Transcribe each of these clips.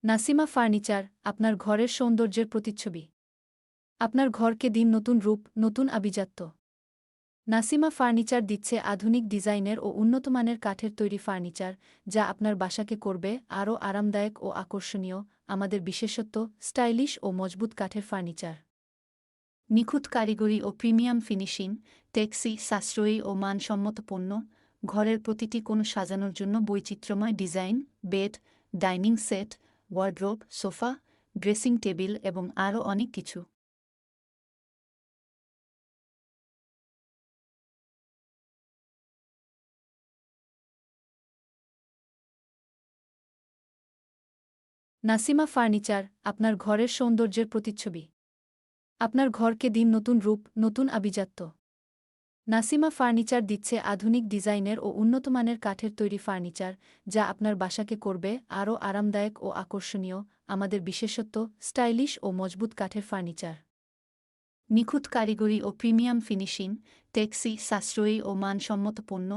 Nasima furniture, আপনার ঘরের সৌন্দর্যের প্রতিচ্ছবি। আপনার ঘরকে দিন নতুন রূপ, নতুন আভিজাত্য। নাসিমা ফার্নিচার দিচ্ছে আধুনিক ডিজাইনের ও উন্নতমানের কাঠের তৈরি ফার্নিচার, যা আপনার বাসাকে করবে আরও আরামদায়ক ও আকর্ষণীয়। আমাদের বিশেষত্ব স্টাইলিশ ও মজবুত কাঠের ফার্নিচার। নিখুঁত কারিগরি ও প্রিমিয়াম ফিনিশিং, টেকসই, সাশ্রয়ী ও মানসম্মত পণ্য। ঘরের প্রতিটি কোণ সাজানোর জন্য বৈচিত্র্যময় design, bed, dining set, wardrobe, sofa, dressing table এবং আরও অনেক কিছু। নাসিমা ফার্নিচার, আপনার ঘরের সৌন্দর্যের প্রতিচ্ছবি। আপনার ঘরকে দিন নতুন রূপ, নতুন আভিজাত্য। নাসিমা ফার্নিচার দিচ্ছে আধুনিক ডিজাইনের ও উন্নতমানের কাঠের তৈরি ফার্নিচার, যা আপনার বাসাকে করবে আরও আরামদায়ক ও আকর্ষণীয়। আমাদের বিশেষত্ব স্টাইলিশ ও মজবুত কাঠের ফার্নিচার। নিখুঁত কারিগরি ও প্রিমিয়াম ফিনিশিং, টেকসই, সাশ্রয়ী ও মানসম্মত পণ্য।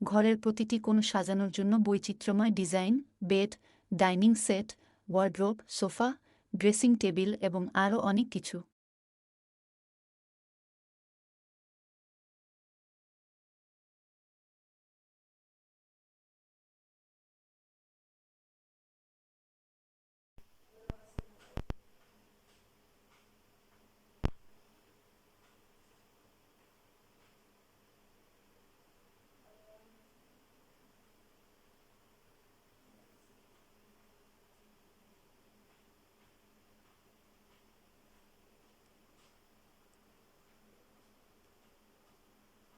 ঘরের প্রতিটি কোণ সাজানোর জন্য বৈচিত্র্যময় design, bed, dining set, wardrobe, sofa, dressing table এবং আরও অনেক কিছু।